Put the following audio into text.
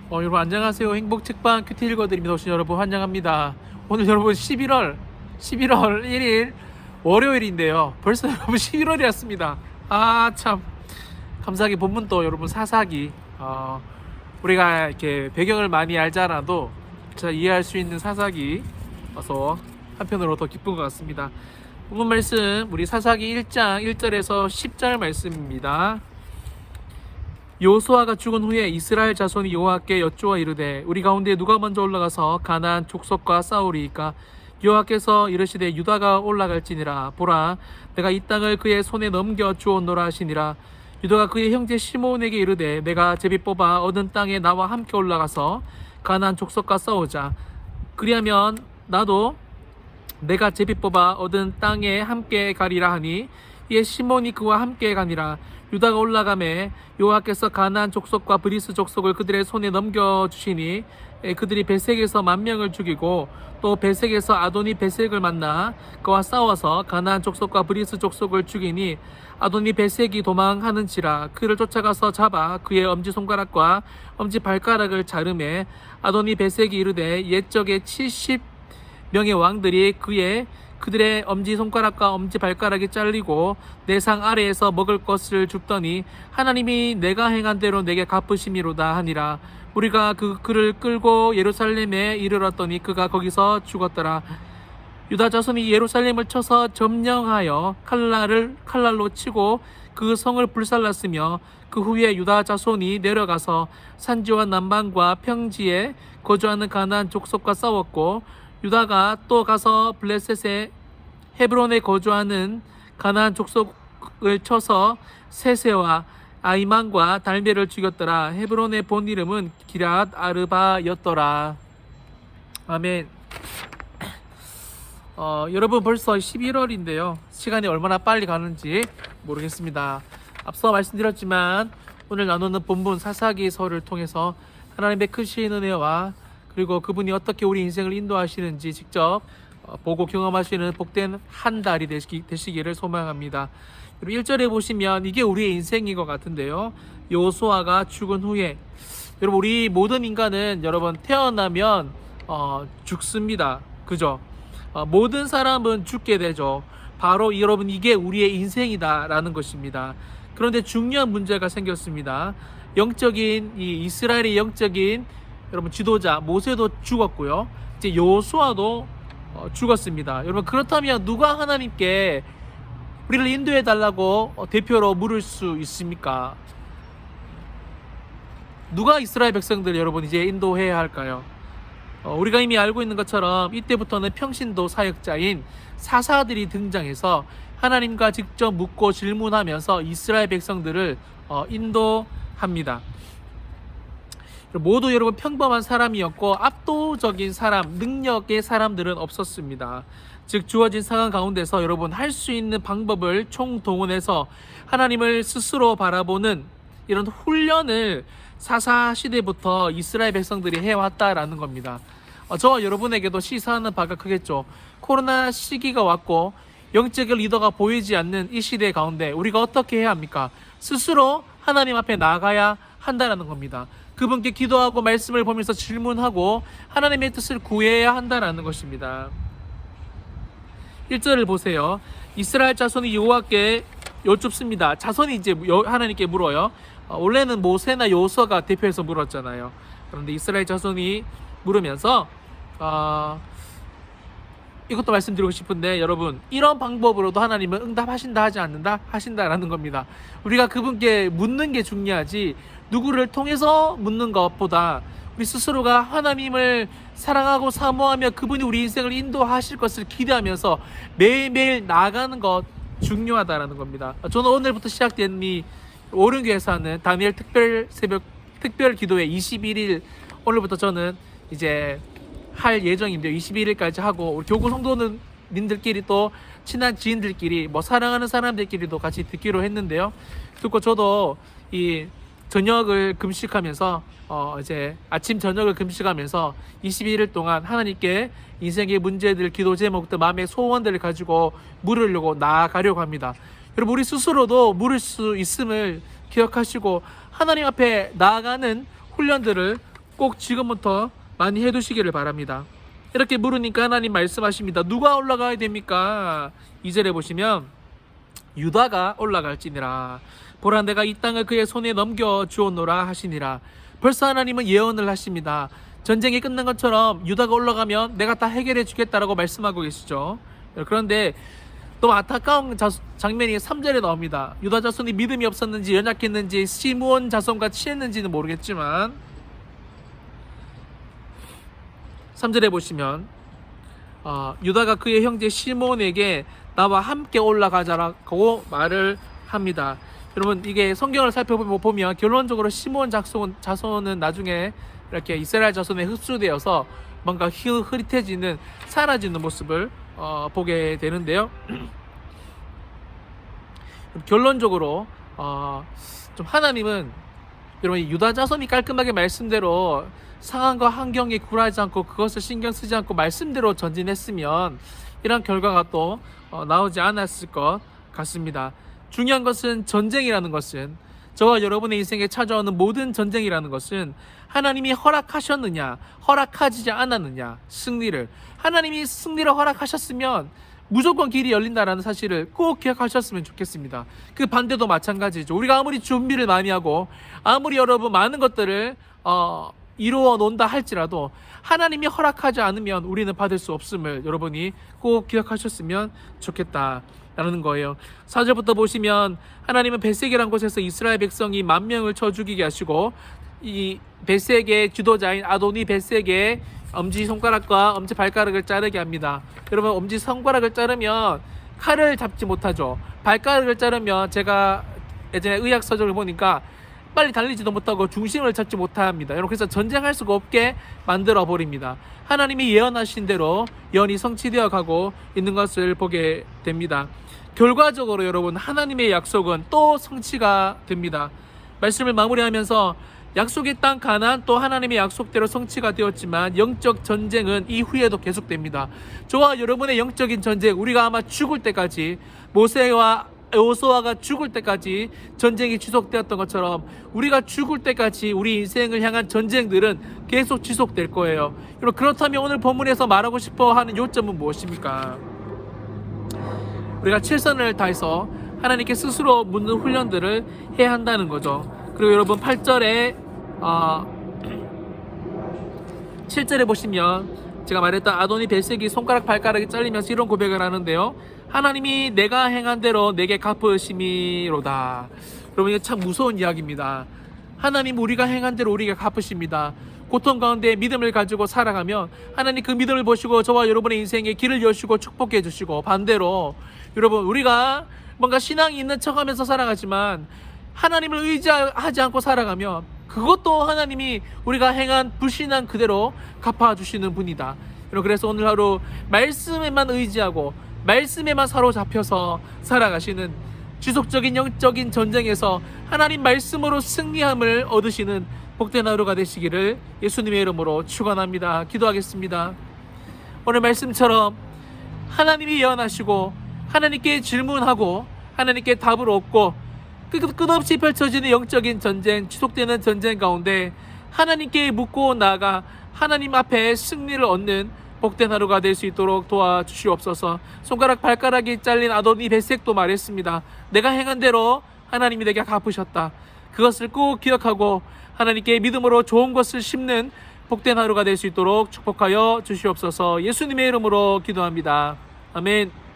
여러분 안녕하세요. 행복책방 큐티 읽어드립니다. 오신 여러분 환영합니다. 오늘 여러분 11월 1일 월요일인데요. 벌써 여러분 11월이었습니다. 아 참 감사하게 본문도 여러분 사사기 우리가 이렇게 배경을 많이 알지 않아도 자 이해할 수 있는 사사기 와서 한편으로 더 기쁜 것 같습니다. 본문 말씀 우리 사사기 1장 1절에서 10절 말씀입니다. 여호수아가 죽은 후에 이스라엘 자손이 여호와께 여쭈어 이르되 우리 가운데 누가 먼저 올라가서 가나안 족속과 싸우리이까. 여호와께서 이르시되 유다가 올라갈지니라. 보라, 내가 이 땅을 그의 손에 넘겨 주었노라 하시니라. 유다가 그의 형제 시므온에게 이르되 내가 제비 뽑아 얻은 땅에 나와 함께 올라가서 가나안 족속과 싸우자. 그리하면 나도 내가 제비 뽑아 얻은 땅에 함께 가리라 하니 이에 시몬이 그와 함께 가니라. 유다가 올라가매 여호와께서 가나안 족속과 브리스 족속을 그들의 손에 넘겨주시니 그들이 베색에서 10,000명을 죽이고 또 베색에서 아도니 베색을 만나 그와 싸워서 가나안 족속과 브리스 족속을 죽이니 아도니 베색이 도망하는지라. 그를 쫓아가서 잡아 그의 엄지손가락과 엄지발가락을 자르매 아도니 베색이 이르되 옛적에 70명의 왕들이 그들의 엄지손가락과 엄지발가락이 잘리고 내 상 아래에서 먹을 것을 줍더니 하나님이 내가 행한 대로 내게 갚으심이로다 하니라. 우리가 그를 끌고 예루살렘에 이르렀더니 그가 거기서 죽었더라. 유다 자손이 예루살렘을 쳐서 점령하여 칼날로 치고 그 성을 불살랐으며 그 후에 유다 자손이 내려가서 산지와 남방과 평지에 거주하는 가나안 족속과 싸웠고 유다가 또 가서 블레셋의 헤브론에 거주하는 가나안 족속을 쳐서 세세와 아이만과 달메를 죽였더라. 헤브론의 본 이름은 기럇 아르바였더라. 아멘. 여러분 벌써 11월인데요. 시간이 얼마나 빨리 가는지 모르겠습니다. 앞서 말씀드렸지만 오늘 나누는 본문 사사기서를 통해서 하나님의 크신 은혜와 그리고 그분이 어떻게 우리 인생을 인도하시는지 직접 보고 경험하시는 복된 한 달이 되시기를 소망합니다. 1절에 보시면 이게 우리의 인생인 것 같은데요. 여호수아가 죽은 후에 여러분 우리 모든 인간은 여러분 태어나면 죽습니다. 그죠? 모든 사람은 죽게 되죠. 바로 여러분 이게 우리의 인생이다라는 것입니다. 그런데 중요한 문제가 생겼습니다. 영적인 이 이스라엘의 영적인 여러분 지도자 모세도 죽었고요. 이제 여호수아도 죽었습니다. 여러분 그렇다면 누가 하나님께 우리를 인도해 달라고 대표로 물을 수 있습니까? 누가 이스라엘 백성들을 여러분 이제 인도해야 할까요? 우리가 이미 알고 있는 것처럼 이때부터는 평신도 사역자인 사사들이 등장해서 하나님과 직접 묻고 질문하면서 이스라엘 백성들을 인도합니다. 모두 여러분 평범한 사람이었고 압도적인 능력의 사람들은 없었습니다. 즉 주어진 상황 가운데서 여러분 할 수 있는 방법을 총동원해서 하나님을 스스로 바라보는 이런 훈련을 사사 시대부터 이스라엘 백성들이 해왔다라는 겁니다. 저와 여러분에게도 시사하는 바가 크겠죠. 코로나 시기가 왔고 영적인 리더가 보이지 않는 이 시대 가운데 우리가 어떻게 해야 합니까? 스스로 하나님 앞에 나아가야 한다는 겁니다. 그분께 기도하고 말씀을 보면서 질문하고 하나님의 뜻을 구해야 한다는 것입니다. 1절을 보세요. 이스라엘 자손이 여호와께 여쭙습니다. 자손이 이제 하나님께 물어요. 원래는 모세나 여호수아가 대표해서 물었잖아요. 그런데 이스라엘 자손이 물으면서 이것도 말씀드리고 싶은데 여러분 이런 방법으로도 하나님은 응답하신다 하지 않는다? 하신다라는 겁니다. 우리가 그분께 묻는 게 중요하지 누구를 통해서 묻는 것보다 우리 스스로가 하나님을 사랑하고 사모하며 그분이 우리 인생을 인도하실 것을 기대하면서 매일매일 나아가는 것 중요하다라는 겁니다. 저는 오늘부터 시작된 이 오륜교회에서 하는 다니엘 특별 기도회 21일 오늘부터 저는 이제 할 예정인데요. 21일까지 하고 우리 교구 성도는 님들끼리 또 친한 지인들끼리 사랑하는 사람들끼리도 같이 듣기로 했는데요. 듣고 저도 이 저녁을 금식하면서 이제 아침 저녁을 금식하면서 21일 동안 하나님께 인생의 문제들, 기도 제목들, 마음의 소원들을 가지고 물으려고 나아가려고 합니다. 여러분 우리 스스로도 물을 수 있음을 기억하시고 하나님 앞에 나아가는 훈련들을 꼭 지금부터 많이 해두시기를 바랍니다. 이렇게 물으니까 하나님 말씀하십니다. 누가 올라가야 됩니까? 2절에 보시면 유다가 올라갈지니라. 보라 내가 이 땅을 그의 손에 넘겨주었노라 하시니라. 벌써 하나님은 예언을 하십니다. 전쟁이 끝난 것처럼 유다가 올라가면 내가 다 해결해 주겠다라고 말씀하고 계시죠. 그런데 또 안타까운 장면이 3절에 나옵니다. 유다 자손이 믿음이 없었는지 연약했는지 시므온 자손과 친했는지는 모르겠지만 3절에 보시면 유다가 그의 형제 시므온에게 나와 함께 올라가자라고 말을 합니다. 여러분 이게 성경을 살펴보면 결론적으로 시므온 자손은 나중에 이렇게 이스라엘 자손에 흡수되어서 뭔가 흐릿해지는 사라지는 모습을 보게 되는데요. 결론적으로 좀 하나님은 여러분 유다 자손이 깔끔하게 말씀대로 상황과 환경에 굴하지 않고 그것을 신경 쓰지 않고 말씀대로 전진했으면 이런 결과가 또 나오지 않았을 것 같습니다. 중요한 것은 전쟁이라는 것은 저와 여러분의 인생에 찾아오는 모든 전쟁이라는 것은 하나님이 허락하셨느냐 허락하지 않았느냐 승리를 하나님이 승리를 허락하셨으면 무조건 길이 열린다라는 사실을 꼭 기억하셨으면 좋겠습니다. 그 반대도 마찬가지죠. 우리가 아무리 준비를 많이 하고 아무리 여러분 많은 것들을 이루어 놓는다 할지라도 하나님이 허락하지 않으면 우리는 받을 수 없음을 여러분이 꼭 기억하셨으면 좋겠다라는 거예요. 4절부터 보시면 하나님은 벳색이라는 곳에서 이스라엘 백성이 10,000명을 쳐 죽이게 하시고 이 벳색의 지도자인 아도니 벳색의 엄지손가락과 엄지발가락을 자르게 합니다. 여러분 엄지손가락을 자르면 칼을 잡지 못하죠. 발가락을 자르면 제가 예전에 의학서적을 보니까 빨리 달리지도 못하고 중심을 잡지 못합니다. 여러분 그래서 전쟁할 수가 없게 만들어 버립니다. 하나님이 예언하신 대로 예언이 성취되어 가고 있는 것을 보게 됩니다. 결과적으로 여러분 하나님의 약속은 또 성취가 됩니다. 말씀을 마무리하면서 약속의 땅 가나안 또 하나님의 약속대로 성취가 되었지만 영적 전쟁은 이후에도 계속됩니다. 저와 여러분의 영적인 전쟁 우리가 아마 죽을 때까지 모세와 여호수아가 죽을 때까지 전쟁이 지속되었던 것처럼 우리가 죽을 때까지 우리 인생을 향한 전쟁들은 계속 지속될 거예요. 그렇다면 오늘 본문에서 말하고 싶어 하는 요점은 무엇입니까? 우리가 최선을 다해서 하나님께 스스로 묻는 훈련들을 해야 한다는 거죠. 그리고 여러분 8절에 7절에 보시면 제가 말했던 아도니 벳색이 손가락 발가락이 잘리면서 이런 고백을 하는데요. 하나님이 내가 행한 대로 내게 갚으심이로다. 여러분 이게 참 무서운 이야기입니다. 하나님 우리가 행한 대로 우리가 갚으십니다. 고통 가운데 믿음을 가지고 살아가면 하나님 그 믿음을 보시고 저와 여러분의 인생에 길을 여시고 축복해 주시고 반대로 여러분 우리가 뭔가 신앙이 있는 척하면서 살아가지만 하나님을 의지하지 않고 살아가면 그것도 하나님이 우리가 행한 불신앙 그대로 갚아주시는 분이다. 그래서 오늘 하루 말씀에만 의지하고 말씀에만 사로잡혀서 살아가시는 지속적인 영적인 전쟁에서 하나님 말씀으로 승리함을 얻으시는 복된 하루가 되시기를 예수님의 이름으로 축원합니다. 기도하겠습니다. 오늘 말씀처럼 하나님이 예언하시고 하나님께 질문하고 하나님께 답을 얻고 끝없이 펼쳐지는 영적인 전쟁, 지속되는 전쟁 가운데 하나님께 묻고 나아가 하나님 앞에 승리를 얻는 복된 하루가 될 수 있도록 도와주시옵소서. 손가락 발가락이 잘린 아도니 벳색도 말했습니다. 내가 행한 대로 하나님이 내게 갚으셨다. 그것을 꼭 기억하고 하나님께 믿음으로 좋은 것을 심는 복된 하루가 될 수 있도록 축복하여 주시옵소서. 예수님의 이름으로 기도합니다. 아멘.